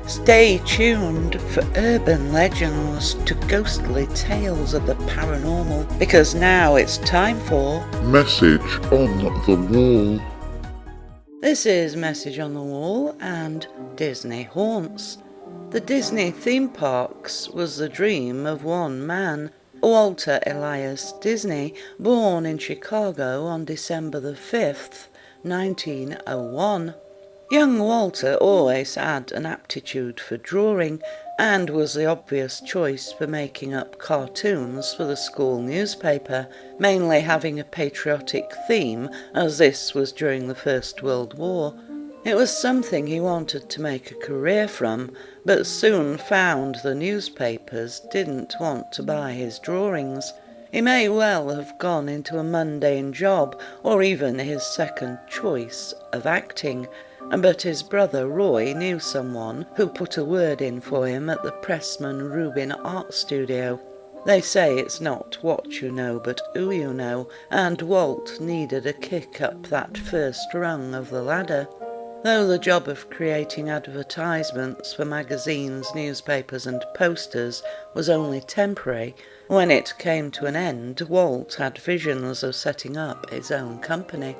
Stay tuned for urban legends to ghostly tales of the paranormal, because now it's time for Message on the Wall. This is Message on the Wall and Disney Haunts. The Disney theme parks was the dream of one man, Walter Elias Disney, born in Chicago on December the 5th, 1901. Young Walter always had an aptitude for drawing and was the obvious choice for making up cartoons for the school newspaper, mainly having a patriotic theme, as this was during the First World War. It was something he wanted to make a career from, but soon found the newspapers didn't want to buy his drawings. He may well have gone into a mundane job, or even his second choice of acting, but his brother Roy knew someone who put a word in for him at the Pressman Rubin Art Studio. They say it's not what you know but who you know, and Walt needed a kick up that first rung of the ladder. Though the job of creating advertisements for magazines, newspapers and posters was only temporary, when it came to an end, Walt had visions of setting up his own company.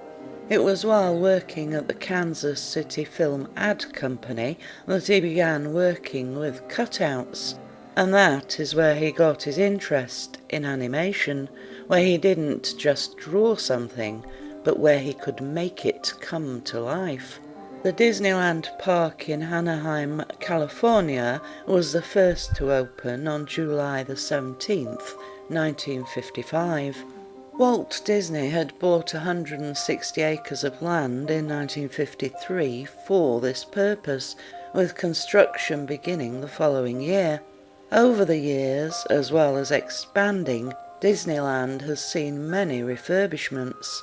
It was while working at the Kansas City Film Ad Company that he began working with cutouts, and that is where he got his interest in animation, where he didn't just draw something, but where he could make it come to life. The Disneyland Park in Anaheim, California was the first to open on July the 17th, 1955. Walt Disney had bought 160 acres of land in 1953 for this purpose, with construction beginning the following year. Over the years, as well as expanding, Disneyland has seen many refurbishments.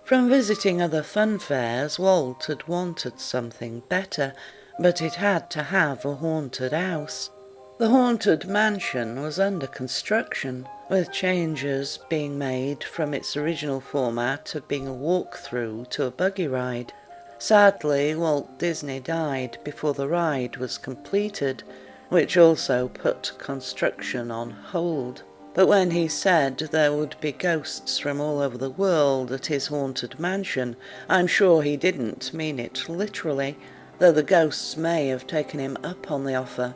From visiting other fun fairs, Walt had wanted something better, but it had to have a haunted house. The haunted mansion was under construction, with changes being made from its original format of being a walk-through to a buggy ride. Sadly, Walt Disney died before the ride was completed, which also put construction on hold. But when he said there would be ghosts from all over the world at his haunted mansion, I'm sure he didn't mean it literally, though the ghosts may have taken him up on the offer.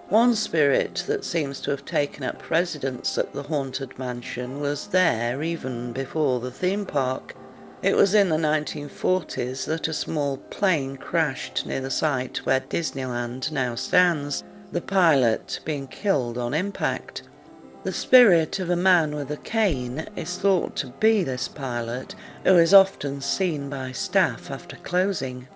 One spirit that seems to have taken up residence at the haunted mansion was there even before the theme park. It was in the 1940s that a small plane crashed near the site where Disneyland now stands, the pilot being killed on impact. The spirit of a man with a cane is thought to be this pilot, who is often seen by staff after closing.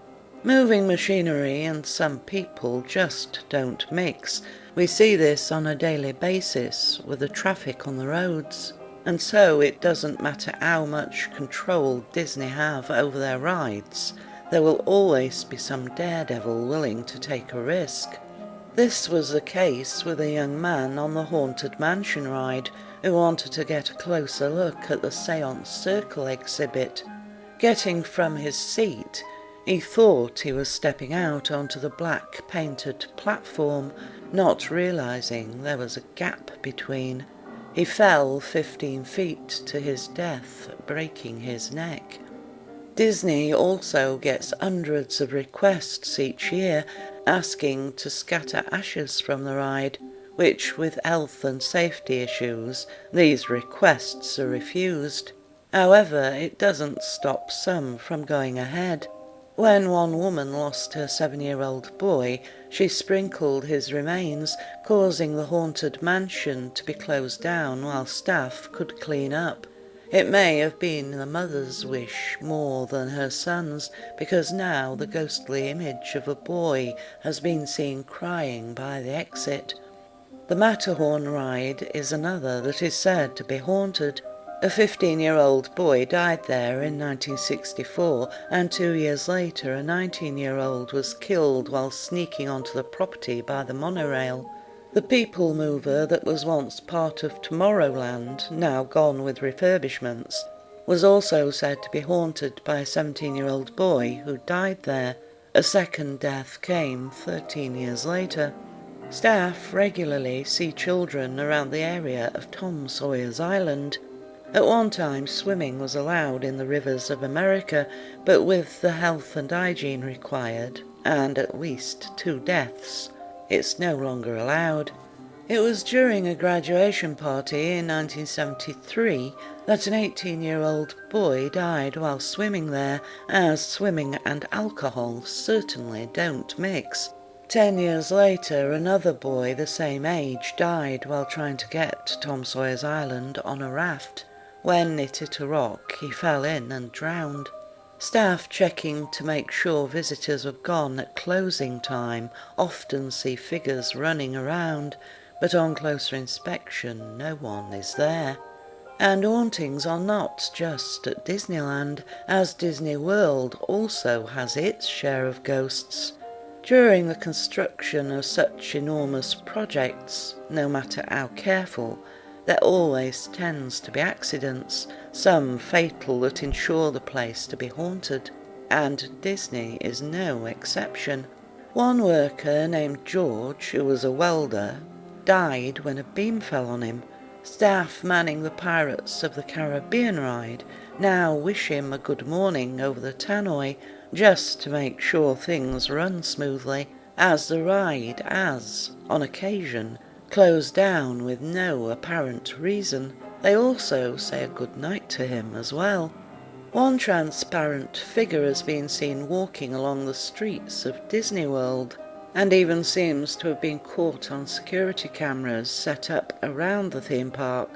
Moving machinery and some people just don't mix. We see this on a daily basis with the traffic on the roads. And so it doesn't matter how much control Disney have over their rides, there will always be some daredevil willing to take a risk. This was the case with a young man on the Haunted Mansion ride who wanted to get a closer look at the Seance Circle exhibit. Getting from his seat, he thought he was stepping out onto the black painted platform, not realizing there was a gap between. He fell 15 feet to his death, breaking his neck. Disney also gets hundreds of requests each year asking to scatter ashes from the ride, which with health and safety issues, these requests are refused. However, it doesn't stop some from going ahead. When one woman lost her 7-year-old boy, she sprinkled his remains, causing the haunted mansion to be closed down while staff could clean up. It may have been the mother's wish more than her son's, because now the ghostly image of a boy has been seen crying by the exit. The Matterhorn ride is another that is said to be haunted. A 15-year-old boy died there in 1964, and 2 years later a 19-year-old was killed while sneaking onto the property by the monorail. The People Mover that was once part of Tomorrowland, now gone with refurbishments, was also said to be haunted by a 17-year-old boy who died there. A second death came 13 years later. Staff regularly see children around the area of Tom Sawyer's Island. At one time, swimming was allowed in the rivers of America, but with the health and hygiene required, and at least 2 deaths, it's no longer allowed. It was during a graduation party in 1973 that an 18-year-old boy died while swimming there, as swimming and alcohol certainly don't mix. 10 years later, another boy the same age died while trying to get to Tom Sawyer's Island on a raft. When it hit a rock, he fell in and drowned. Staff checking to make sure visitors were gone at closing time often see figures running around, but on closer inspection no one is there. And hauntings are not just at Disneyland, as Disney World also has its share of ghosts. During the construction of such enormous projects, no matter how careful, there always tends to be accidents, some fatal that ensure the place to be haunted, and Disney is no exception. One worker named George, who was a welder, died when a beam fell on him. Staff manning the Pirates of the Caribbean ride now wish him a good morning over the tannoy, just to make sure things run smoothly, as the ride has, on occasion, closed down with no apparent reason. They also say a good night to him as well. One transparent figure has been seen walking along the streets of Disney World, and even seems to have been caught on security cameras set up around the theme park.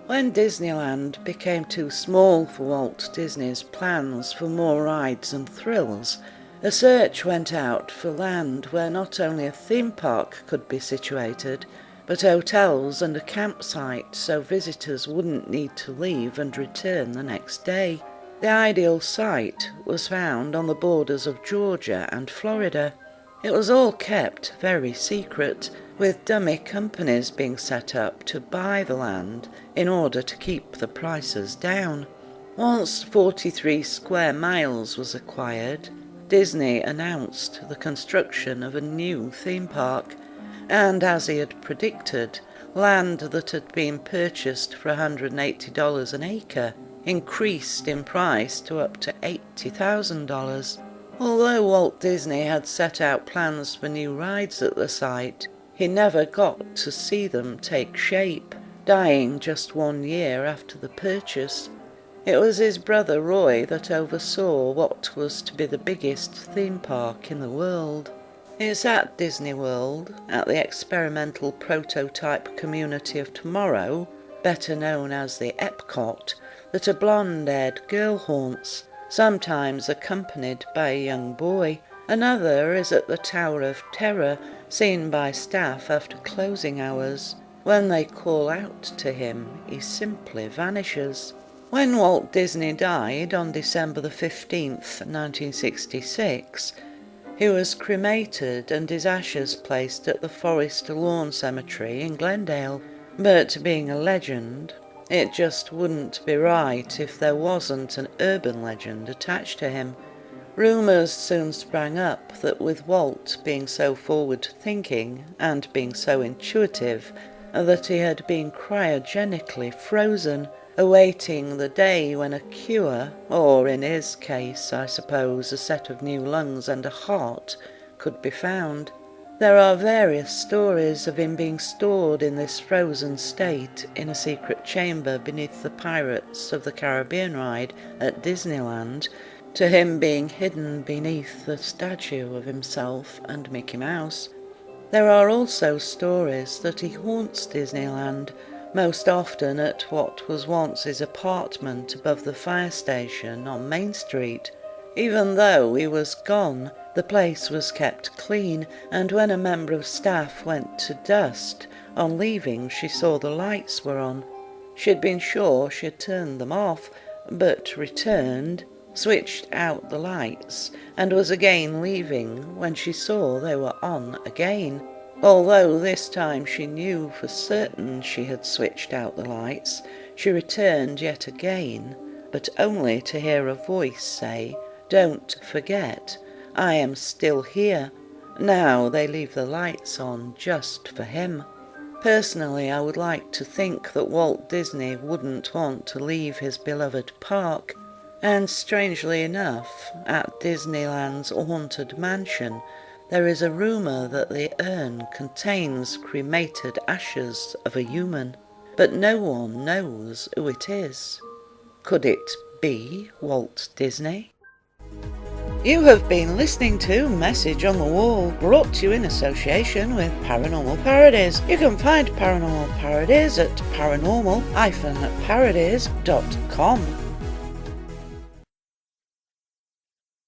When Disneyland became too small for Walt Disney's plans for more rides and thrills, a search went out for land where not only a theme park could be situated, but hotels and a campsite so visitors wouldn't need to leave and return the next day. The ideal site was found on the borders of Georgia and Florida. It was all kept very secret, with dummy companies being set up to buy the land in order to keep the prices down. Once 43 square miles was acquired, Disney announced the construction of a new theme park, and as he had predicted, land that had been purchased for $180 an acre increased in price to up to $80,000. Although Walt Disney had set out plans for new rides at the site, he never got to see them take shape, dying just 1 year after the purchase. It was his brother Roy that oversaw what was to be the biggest theme park in the world. It's at Disney World, at the experimental prototype community of tomorrow, better known as the Epcot, that a blonde-haired girl haunts, sometimes accompanied by a young boy. Another is at the Tower of Terror, seen by staff after closing hours. When they call out to him, he simply vanishes. When Walt Disney died on December the 15th, 1966, he was cremated and his ashes placed at the Forest Lawn Cemetery in Glendale. But being a legend, it just wouldn't be right if there wasn't an urban legend attached to him. Rumours soon sprang up that with Walt being so forward-thinking and being so intuitive, that he had been cryogenically frozen, awaiting the day when a cure, or in his case, I suppose, a set of new lungs and a heart, could be found. There are various stories of him being stored in this frozen state in a secret chamber beneath the Pirates of the Caribbean ride at Disneyland, to him being hidden beneath the statue of himself and Mickey Mouse. There are also stories that he haunts Disneyland, most often at what was once his apartment above the fire station on Main Street. Even though he was gone, the place was kept clean, and when a member of staff went to dust, on leaving she saw the lights were on. She had been sure she had turned them off, but returned, switched out the lights, and was again leaving when she saw they were on again. Although this time she knew for certain she had switched out the lights, she returned yet again, but only to hear a voice say, "Don't forget," I am still here. Now they leave the lights on just for him. Personally, I would like to think that Walt Disney wouldn't want to leave his beloved park, and strangely enough, at Disneyland's haunted mansion, there is a rumour that the urn contains cremated ashes of a human, but no one knows who it is. Could it be Walt Disney? You have been listening to Message on the Wall, brought to you in association with Paranormal Parodies. You can find Paranormal Parodies at paranormal-parodies.com.